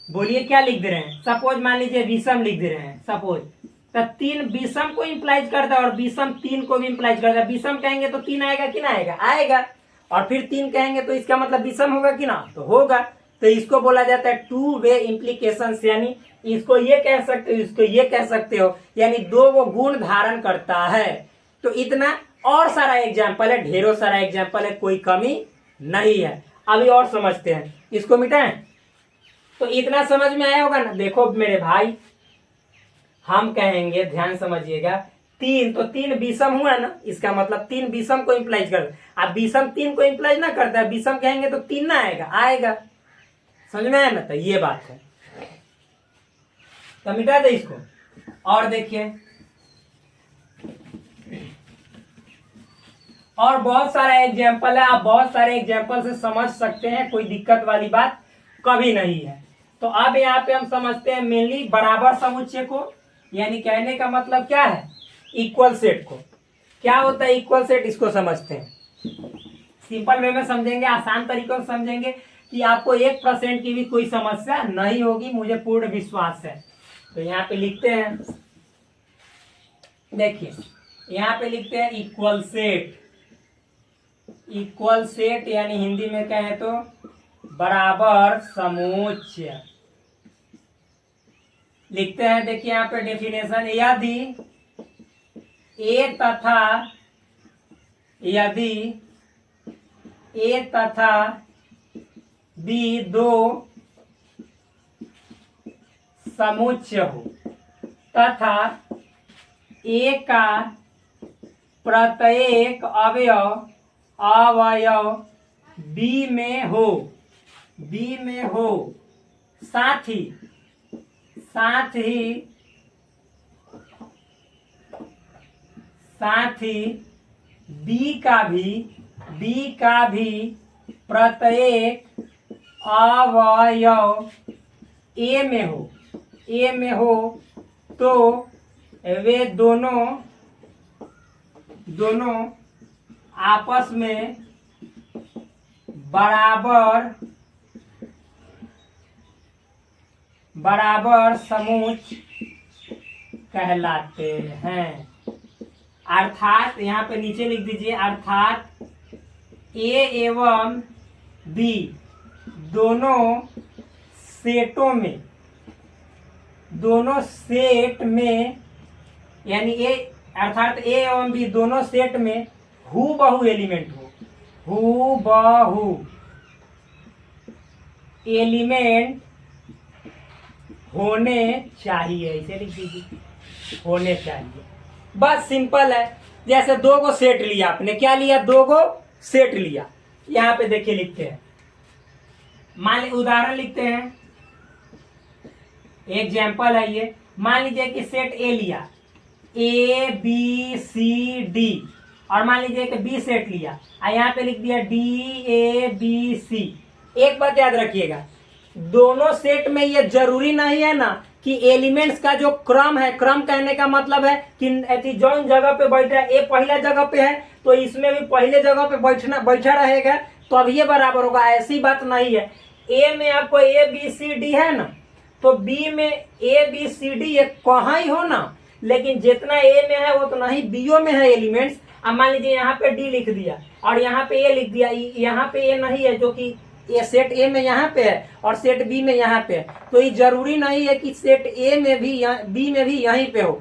बोलिए क्या लिख दे रहे हैं, सपोज मान लीजिए विषम लिख दे रहे हैं सपोज, तो 3 विषम को इंप्लाइज करता है और विषम 3 को भी इंप्लाइज करता है। विषम कहेंगे तो 3 आएगा कि ना आएगा, आएगा, और फिर 3 कहेंगे तो इसका मतलब विषम होगा कि ना, तो होगा। तो इसको बोला जाता है टू वे इम्प्लीकेशन, यानी इसको ये कह सकते हो, इसको ये कह सकते हो, यानी 2 वो गुण धारण करता है। तो इतना, और सारा एग्जाम्पल है, ढेरों सारा एग्जाम्पल है, कोई कमी नहीं है। अभी और समझते हैं, इसको मिटाएं। तो इतना समझ में आया होगा ना। देखो मेरे भाई, हम कहेंगे, ध्यान समझिएगा, 3 तो 3 विषम हुआ ना, इसका मतलब 3 विषम को इंप्लाइज कर, अब विषम 3 को इंप्लाइज ना करता है, विषम कहेंगे तो 3 ना आएगा, आएगा, समझ में आया ना। तो ये बात है, तो मिटा दे इसको। और देखिए, और बहुत सारा एग्जाम्पल है, आप बहुत सारे एग्जाम्पल से समझ सकते हैं, कोई दिक्कत वाली बात कभी नहीं है। तो अब यहाँ पे हम समझते हैं मेनली बराबर समुच्चय को, यानी कहने का मतलब क्या है, इक्वल सेट को। क्या होता है इक्वल सेट, इसको समझते हैं, सिंपल वे में समझेंगे, आसान तरीकों से समझेंगे कि आपको 1% की भी कोई समस्या नहीं होगी, मुझे पूर्ण विश्वास है। तो यहाँ पे लिखते हैं, देखिए यहाँ पे लिखते हैं इक्वल सेट। इक्वल सेट यानी हिंदी में कहें तो बराबर समुच्चय लिखते हैं। देखिए यहाँ पे डेफिनेशन, यदि ए तथा बी 2 समुच्चय हो तथा ए का प्रत्येक अवयव बी में हो, साथ ही बी का भी प्रत्येक अवयव ए में हो, तो वे दोनों आपस में बराबर समुच्चय कहलाते हैं। अर्थात यहाँ पे नीचे लिख दीजिए, अर्थात ए एवं बी दोनों सेट में, यानी ए अर्थात ए एवं बी दोनों सेट में हूबहू एलिमेंट होने चाहिए, इसे लिख दीजिए, होने चाहिए। बस सिंपल है। जैसे 2 को सेट लिया आपने, क्या लिया, 2 को सेट लिया। यहाँ पे देखिए लिखते हैं, मान लीजिए उदाहरण लिखते हैं, एग्जाम्पल है ये। मान लीजिए कि सेट ए लिया, ए बी सी डी, और मान लीजिए कि बी सेट लिया, और यहाँ पे लिख दिया डी ए बी सी। एक बात याद रखिएगा, दोनों सेट में ये जरूरी नहीं है ना कि एलिमेंट्स का जो क्रम है, क्रम कहने का मतलब है कि जौन जगह पे बैठ रहा है, ए पहला जगह पे है तो इसमें भी पहले जगह पे बैठा रहेगा, तो अब ये बराबर होगा, ऐसी बात नहीं है। ए में आपको ए बी सी डी है ना, तो बी में ए बी सी डी ये कहाँ ही हो ना, लेकिन जितना ए में है उतना ही बीओ में है एलिमेंट्स। अब मान लीजिए यहाँ पे डी लिख दिया और यहाँ पे ए लिख दिया, यहाँ पे ए नहीं है, जो कि ये सेट ए में यहाँ पे है और सेट बी में यहाँ पे है, तो ये जरूरी नहीं है कि सेट ए में भी बी में भी यहीं पे हो,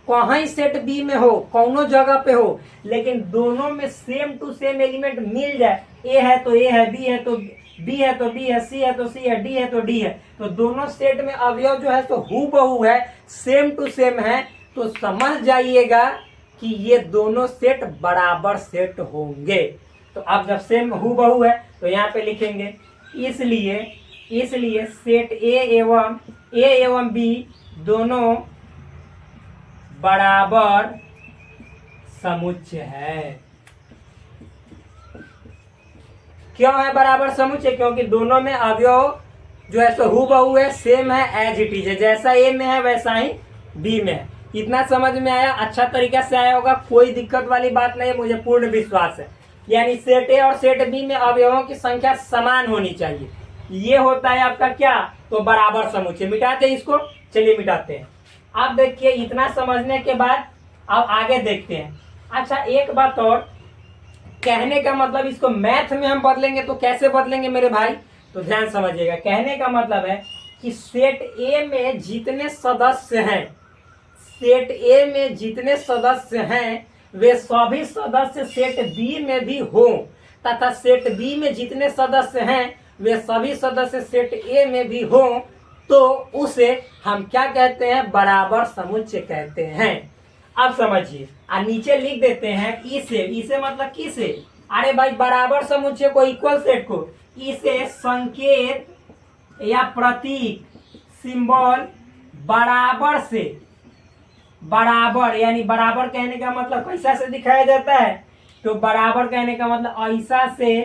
कहीं सेट बी में हो, कौनो जगह पे हो, लेकिन दोनों में सेम टू सेम एलिमेंट मिल जाए। ए है तो ए है, बी है तो बी है, तो बी है, सी है तो सी है, डी है तो डी है, तो दोनों सेट में अवयव जो है तो हूबहू है, सेम टू सेम है, तो समझ जाइएगा कि ये दोनों सेट बराबर सेट होंगे। तो अब जब सेम हूबहू है तो यहाँ पे लिखेंगे, इसलिए सेट ए एवं बी दोनों बराबर समुच्चय है। क्यों है बराबर समुच्चय? क्योंकि दोनों में अवयव जो है सो हूबहू है, सेम है, एज इट इज है। जैसा ए में है वैसा ही बी में है। इतना समझ में आया? अच्छा तरीका से आया होगा, कोई दिक्कत वाली बात नहीं, मुझे पूर्ण विश्वास है। यानी सेट ए और सेट बी में अवयवों की संख्या समान होनी चाहिए। ये होता है आपका क्या? तो बराबर समुच्चय। मिटाते हैं इसको, चलिए मिटाते हैं। आप देखिए, इतना समझने के बाद अब आगे देखते हैं। अच्छा एक बात और, कहने का मतलब इसको मैथ में हम बदलेंगे तो कैसे बदलेंगे मेरे भाई? तो ध्यान समझिएगा। कहने का मतलब है कि सेट ए में जितने सदस्य हैं, सेट ए में जितने सदस्य हैं वे सभी सदस्य सेट बी में भी हों, तथा सेट बी में जितने सदस्य हैं वे सभी सदस्य सेट ए में भी हों, तो उसे हम क्या कहते हैं? बराबर समुच्चय कहते हैं। अब समझिए, नीचे लिख देते हैं इसे। इसे मतलब किसे? अरे भाई, बराबर समुच्चय को, इक्वल सेट को, इसे संकेत या प्रतीक, सिंबल बराबर से, बराबर यानी बराबर कहने का मतलब कैसा से दिखाया जाता है? तो बराबर कहने का मतलब ऐसा से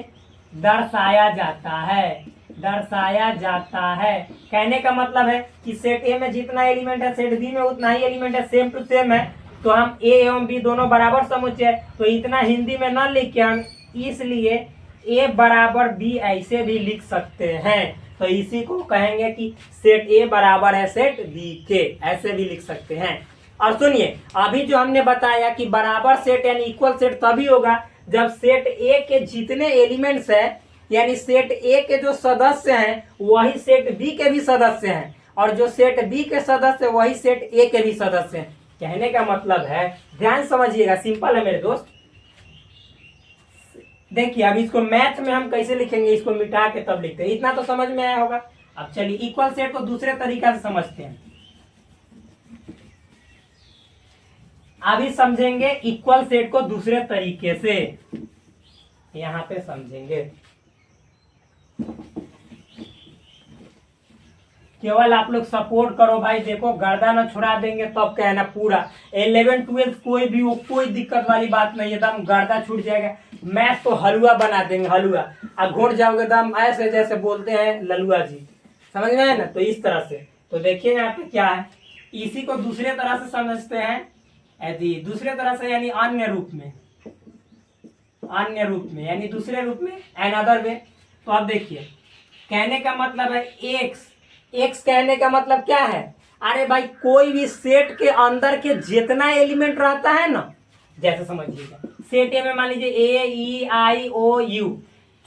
दर्शाया जाता है, दर्शाया जाता है। कहने का मतलब है कि सेट ए में जितना एलिमेंट है सेट बी में उतना ही एलिमेंट है, सेम टू सेम है। तो हम ए एवं बी दोनों बराबर समुच्चय है, तो इतना हिंदी में न लिख के हम इसलिए ए बराबर बी ऐसे भी लिख सकते हैं। तो इसी को कहेंगे कि सेट ए बराबर है सेट बी के, ऐसे भी लिख सकते हैं। और सुनिए, अभी जो हमने बताया कि बराबर सेट यानी इक्वल सेट तभी होगा जब सेट ए के जितने एलिमेंट्स हैं, यानी सेट ए के जो सदस्य हैं वही सेट बी के भी सदस्य हैं, और जो सेट बी के सदस्य वही सेट ए के भी सदस्य हैं। कहने का मतलब है, ध्यान समझिएगा, सिंपल है मेरे दोस्त। देखिए अब इसको मैथ में हम कैसे लिखेंगे, इसको मिटा के तब लिखते हैं। इतना तो समझ में आया होगा। अब चलिए इक्वल सेट को दूसरे तरीका से समझते हैं। अभी समझेंगे इक्वल सेट को दूसरे तरीके से, यहां पे समझेंगे। केवल आप लोग सपोर्ट करो भाई। देखो गर्दा न छुड़ा देंगे तब कहना पूरा 11 12 कोई भी हो, कोई दिक्कत वाली बात नहीं है। एकदम गर्दा छूट जाएगा, मैथ तो हलवा बना देंगे, हलवा। अब घुट जाओगे एकदम ऐसे जैसे बोलते हैं ललुआ जी, समझ में है ना? तो इस तरह से। तो देखिए यहाँ पे क्या है, इसी को दूसरे तरह से समझते हैं। यदि दूसरे तरह से यानी अन्य रूप में, अन्य रूप में यानी दूसरे रूप में, अनदर वे। तो अब देखिए, कहने का मतलब है एक्स। एक्स कहने का मतलब क्या है? अरे भाई, कोई भी सेट के अंदर के जितना एलिमेंट रहता है ना, जैसे समझिएगा सेट ए में मान लीजिए ए ई आई ओ यू,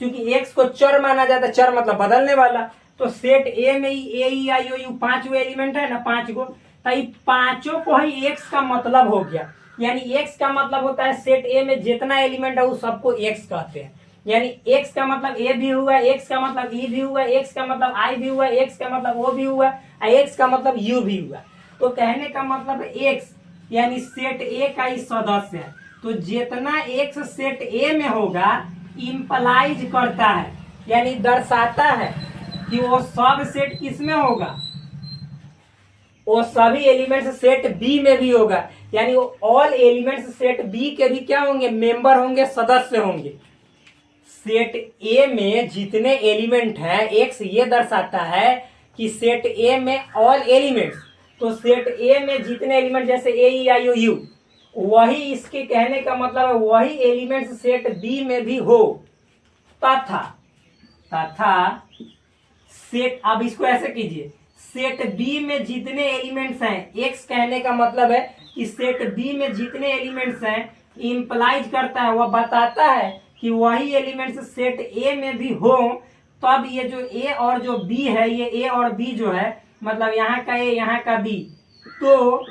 क्योंकि एक्स को चर माना जाता है, चर मतलब बदलने वाला। तो सेट ए में ही ए ई आई ओ यू 5 गो एलिमेंट है ना, 5 गो। तो ये पांचों को ही एक्स का मतलब हो गया। यानी एक्स का मतलब होता है सेट ए में जितना एलिमेंट है वो सबको एक्स कहते हैं। यानी एक्स का मतलब ए भी हुआ, एक्स का मतलब ई भी हुआ, एक्स का मतलब आई भी हुआ, एक्स का मतलब ओ भी हुआ, एक्स का मतलब यू भी हुआ। तो कहने का मतलब एक्स यानी सेट ए का ही सदस्य है। तो जितना एक्स सेट ए में होगा इंप्लाइज करता है, यानी दर्शाता है कि वो सब सेट किस में होगा? वो सभी एलिमेंट्स सेट बी में भी होगा। यानी ऑल एलिमेंट्स सेट बी के भी क्या होंगे? मेंबर होंगे, सदस्य होंगे। सेट ए में जितने एलिमेंट हैं, एक्स ये दर्शाता है कि सेट ए में ऑल एलिमेंट्स, तो सेट ए में जितने एलिमेंट जैसे ए ई आई ओ यू, वही इसके कहने का मतलब है वही एलिमेंट्स सेट बी में भी हो। तथा सेट, अब इसको ऐसे कीजिए, सेट बी में जितने एलिमेंट्स हैं, एक्स कहने का मतलब है कि सेट बी में जितने एलिमेंट्स हैं इंप्लाइज करता है, वह बताता है कि वही एलिमेंट्स सेट ए में भी हो। तब ये जो ए और जो बी है, ये ए और बी जो है, मतलब यहाँ का ए यहाँ का बी, तो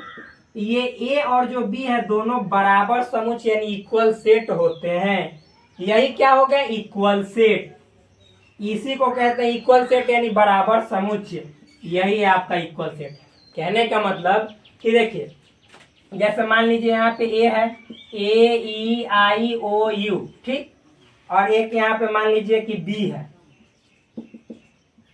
ये ए और जो बी है दोनों बराबर समुच्चय यानी इक्वल सेट होते हैं। यही क्या हो गया? Equal set. इसी को कहते हैं इक्वल सेट यानी बराबर समुच्चय। यही है आपका इक्वल सेट। कहने का मतलब कि देखिए, जैसे मान लीजिए यहाँ पे ए है, ए ई आई ओ यू, ठीक, और एक यहाँ पे मान लीजिए कि बी है,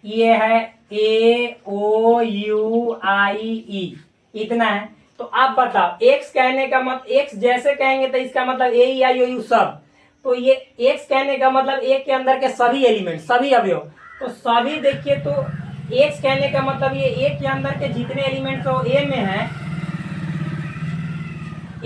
ये है ए ओ यू आई ई, इतना है। तो आप बताओ, एक्स कहने का मतलब एक्स जैसे कहेंगे तो इसका मतलब ए ई आई ओ यू सब, तो ये एक्स कहने का मतलब ए के अंदर के सभी एलिमेंट, सभी अवयव, तो सभी देखिए, तो एक्स कहने का मतलब ये ए के अंदर के जितने एलिमेंट्स हो ए में है,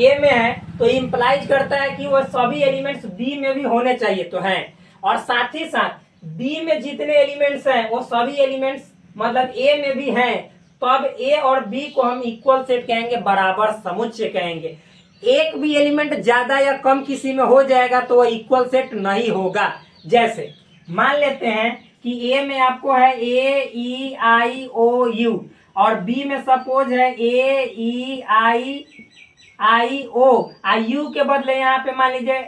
ए में है, तो इंप्लाइज करता है कि वो सभी एलिमेंट्स बी में भी होने चाहिए, तो हैं। और साथ ही साथ बी में जितने एलिमेंट्स हैं वो सभी एलिमेंट्स मतलब ए में भी हैं, तब ए और बी को हम इक्वल सेट कहेंगे, बराबर समुच्चय कहेंगे। एक भी एलिमेंट ज्यादा या कम किसी में हो जाएगा तो वह इक्वल सेट नहीं होगा। जैसे मान लेते हैं कि ए में आपको है ए ई आई ओ यू, और बी में सपोज है ए ई आई ओ, यू के बदले यहाँ पे मान लीजिए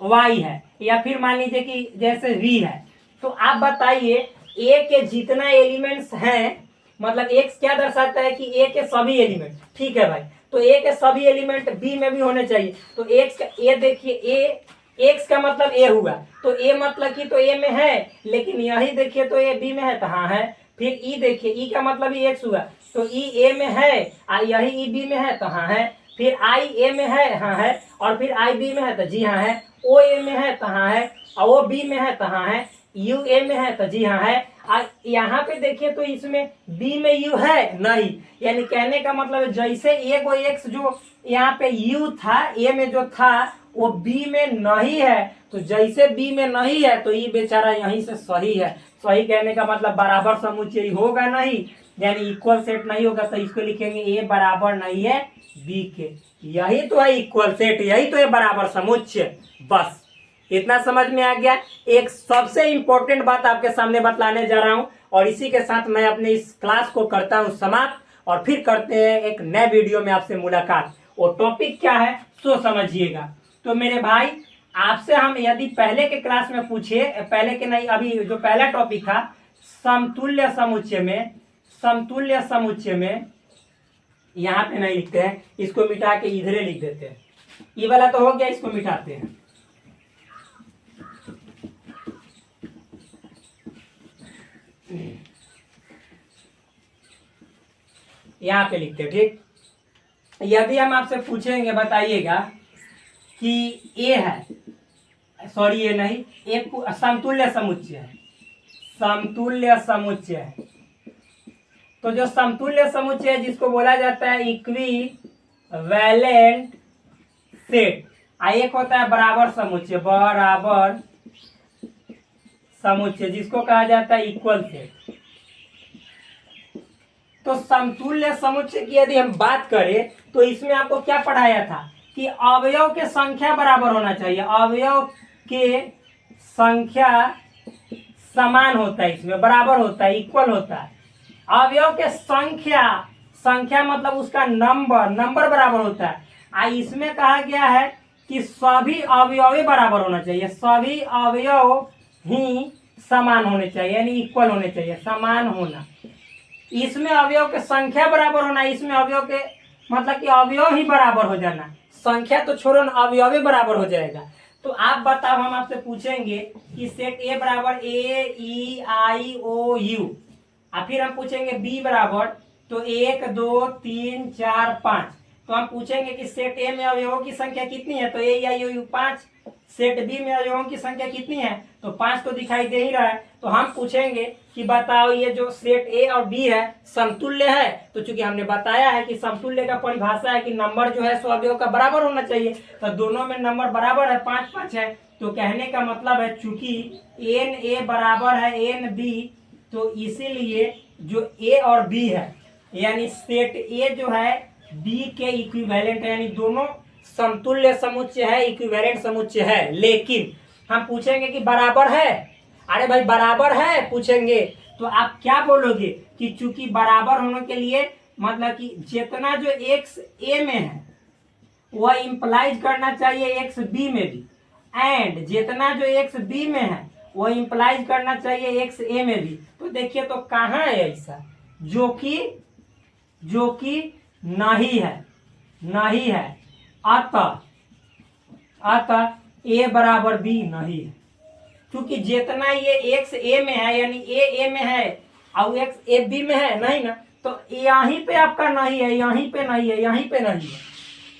वाई है, या फिर मान लीजिए कि जैसे वी है। तो आप बताइए ए के जितना एलिमेंट्स हैं, मतलब एक्स क्या दर्शाता है कि ए के सभी एलिमेंट, ठीक है भाई, तो ए के सभी एलिमेंट बी में भी होने चाहिए। तो एक्स का ए देखिए, ए एक्स का मतलब ए हुआ, तो ए मतलब कि तो ए में है, लेकिन यही देखिए तो ए बी में है, तो हाँ है। फिर ई देखिए, ई का मतलब ही एक्स हुआ, तो ई ए में है, यही ई बी में है, तो हाँ है। फिर आई ए में है, हाँ है, और फिर आई बी में है, तो जी हाँ है। ओ ए में है, तो हाँ है, और ओ बी में है, तो हाँ है। यू ए में है, तो जी हाँ है। यहाँ पे देखिए तो इसमें बी में यू है नहीं, यानी कहने का मतलब जैसे ए को एक्स जो यहाँ पे यू था ए में जो था वो बी में नहीं है, तो जैसे बी में नहीं है तो ये बेचारा यहीं से सही है। सही कहने का मतलब बराबर समुच्चय होगा नहीं, यानी इक्वल सेट नहीं होगा, तो इसको लिखेंगे ए बराबर नहीं है बी के। यही तो है इक्वल सेट, यही तो है बराबर समुच्चय। बस इतना समझ में आ गया। एक सबसे इंपॉर्टेंट बात आपके सामने बतलाने जा रहा हूं, और इसी के साथ मैं अपने इस क्लास को करता हूं समाप्त, और फिर करते हैं एक नए वीडियो में आपसे मुलाकात। वो टॉपिक क्या है सो समझिएगा। तो मेरे भाई, आपसे हम यदि पहले के क्लास में पूछे, पहले के नहीं, अभी जो पहला टॉपिक था समतुल्य समुच्चय में, समतुल्य समुच्चय में यहाँ पे नहीं लिखते हैं, इसको मिटा के इधरे लिख देते हैं। ये वाला तो हो गया, इसको मिटाते हैं। यहाँ पे लिखते हैं, ठीक। यदि हम आपसे पूछेंगे, बताइएगा कि ए है, सॉरी ये नहीं, एक समतुल्य समुच्चय है, समतुल्य समुच्चय है, तो जो समतुल्य समुच्चय है जिसको बोला जाता है इक्विवेलेंट सेट, एक होता है बराबर समुच्चय, बराबर समुच्चय जिसको कहा जाता है इक्वल सेट। तो समतुल्य समुच्चय की यदि हम बात करें तो इसमें आपको क्या पढ़ाया था कि अवयव के संख्या बराबर होना चाहिए, अवयव के संख्या समान होता है, इसमें बराबर होता है, इक्वल होता है। अवयव के संख्या, संख्या मतलब उसका नंबर, नंबर बराबर होता है। इसमें कहा गया है कि सभी अवयव बराबर होना चाहिए, सभी अवयव ही समान होने चाहिए, यानी इक्वल होने चाहिए, समान होना। इसमें अवयव के संख्या बराबर होना, इसमें अवयव के मतलब कि अवयव ही बराबर हो जाना, संख्या तो छोड़ो ना, अवयव बराबर हो जाएगा। तो आप बताओ, हम आपसे पूछेंगे कि सेट ए बराबर ए ई आई ओ यू, और फिर हम पूछेंगे बी बराबर तो 1 2 3 4 5, तो हम पूछेंगे कि सेट ए में अवयवों की संख्या कितनी है, तो ए आई ओ यू 5। सेट बी में अवयवों की संख्या कितनी है, तो 5 तो दिखाई दे ही रहा है। तो हम पूछेंगे कि बताओ ये जो सेट ए और बी है समतुल्य है, तो चूंकि हमने बताया है कि समतुल्य का परिभाषा है कि नंबर जो है सो अवयव का बराबर होना चाहिए, तो दोनों में नंबर बराबर है, 5 5 है। तो कहने का मतलब है चूंकि एन ए बराबर है एन बी, तो इसीलिए जो ए और बी है यानी सेट ए जो है बी के इक्विवेलेंट है, यानी दोनों समतुल्य समुच्चय है, इक्विवेलेंट समुच्चय है। लेकिन हम पूछेंगे कि बराबर है, अरे भाई बराबर है पूछेंगे, तो आप क्या बोलोगे कि चूंकि बराबर होने के लिए मतलब कि जितना जो एक्स ए में है वह इंप्लाइज करना चाहिए एक्स बी में भी, एंड जितना जो एक्स बी में है वो इंप्लाइज करना चाहिए एक्स ए में भी। तो देखिए तो कहाँ है ऐसा जो कि नहीं है, नहीं है, अतः ए बराबर बी नहीं है, क्योंकि जितना ये एक्स ए में है यानी ए में है और एक्स ए बी में है नहीं ना, तो यहीं पे आपका नहीं है, यहीं पे नहीं है, यहीं पे नहीं है।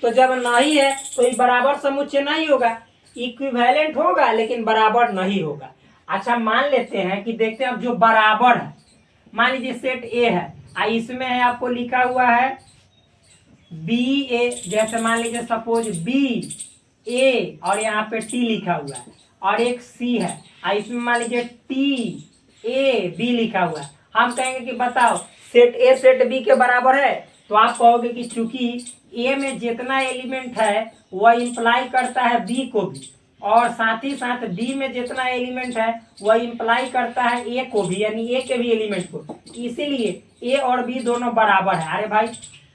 तो जब नहीं है तो ये बराबर समुच्चय नहीं होगा, इक्विवेलेंट होगा लेकिन बराबर नहीं होगा। अच्छा मान लेते हैं कि देखते हैं अब जो बराबर है, मान लीजिए सेट ए है, इसमें है आपको लिखा हुआ है बी ए, जैसे मान लीजिए सपोज बी ए और यहाँ पे टी लिखा हुआ है, और एक सी है, इसमें मान लीजिए टी ए बी लिखा हुआ है। हम कहेंगे कि बताओ सेट ए सेट बी के बराबर है, तो आप कहोगे कि चूंकि ए में जितना एलिमेंट है वह इंप्लाई करता है बी को भी, और साथ ही साथ बी में जितना एलिमेंट है वह इंप्लाई करता है ए को भी, यानी ए के भी एलिमेंट को, इसीलिए ए और बी दोनों बराबर है। अरे भाई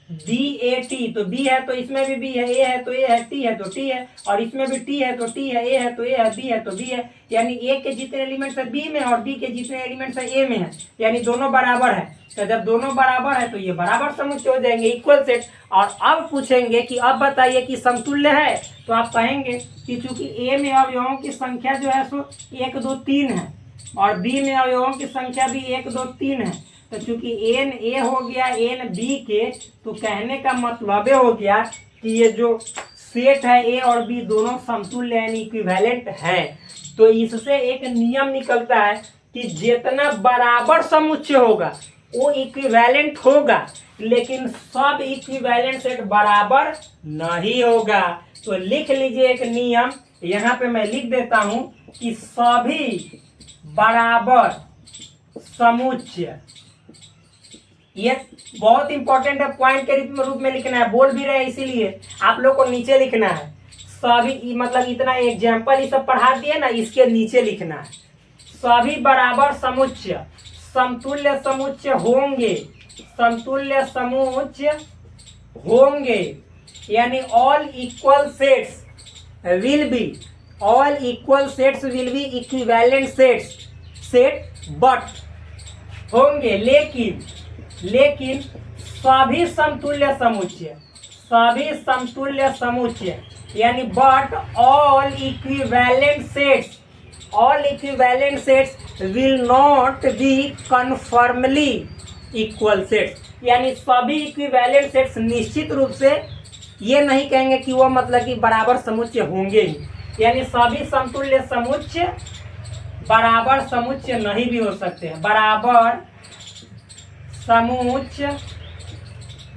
बी ए टी, तो बी है तो इसमें भी बी है, ए है तो ए है, टी है तो टी है, और इसमें भी टी है तो टी है, ए है तो ए है, बी है तो बी है, यानी ए के जितने एलिमेंट्स है बी में और बी के जितने एलिमेंट्स है ए में है, यानी दोनों बराबर है। तो जब दोनों बराबर है तो ये बराबर समुच्चय हो जाएंगे, इक्वल सेट। और अब पूछेंगे कि अब बताइए कि समतुल्य है, तो आप कहेंगे कि चूंकि ए में अवयवों की संख्या जो है सो 1 2 3 है, और बी में अवयवों की संख्या भी 1 2 3 है, तो चूंकि एन ए हो गया एन बी के, तो कहने का मतलब हो गया कि ये जो सेट है ए और बी दोनों समतुल्य यानी इक्विवेलेंट है। तो इससे एक नियम निकलता है कि जितना बराबर समुच्चय होगा वो इक्विवेलेंट होगा, लेकिन सब इक्विवेलेंट सेट बराबर नहीं होगा। तो लिख लीजिए एक नियम, यहाँ पे मैं लिख देता हूं कि सभी बराबर समुच्चय, ये बहुत इंपॉर्टेंट है, पॉइंट के रूप में लिखना है, बोल भी रहे हैं इसीलिए आप लोग को नीचे लिखना है। सभी मतलब इतना एग्जाम्पल ये सब पढ़ा दिए ना, इसके नीचे लिखना है सभी बराबर समुच्चय समतुल्य समुच्चय होंगे, समतुल्य समुच्चय होंगे, यानी all equal sets will be, all equal sets will be equivalent sets, set but होंगे लेकिन सभी समतुल्य समुच्चय, सभी समतुल्य समुच्चय यानी but all equivalent sets, all equivalent sets will not be confirmly equal sets, यानी सभी इक्विवेलेंट सेट्स निश्चित रूप से ये नहीं कहेंगे कि वो मतलब कि बराबर समुच्चय होंगे ही, यानी सभी समतुल्य समुच्चय बराबर समुच्चय नहीं भी हो सकते हैं, बराबर समुच्चय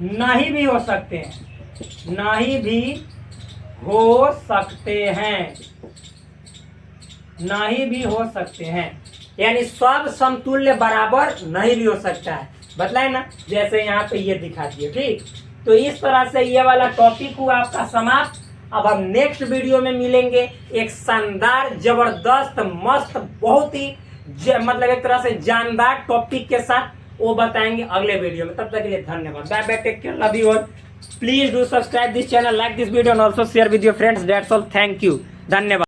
नहीं भी हो सकते हैं, नहीं भी हो सकते हैं, नहीं भी हो सकते हैं, यानी सब समतुल्य बराबर नहीं भी हो सकता है। बतलाए ना, जैसे यहाँ पे ये दिखा दिए, ठीक। तो इस तरह से ये वाला टॉपिक हुआ आपका समाप्त। अब हम नेक्स्ट वीडियो में मिलेंगे एक शानदार जबरदस्त मस्त बहुत ही मतलब एक तरह से जानदार टॉपिक के साथ, वो बताएंगे अगले वीडियो में। तब तक के लिए धन्यवाद, bye bye, take care, love you all. Please do subscribe this channel, like this video and also share with your friends. That's all, thank you, धन्यवाद।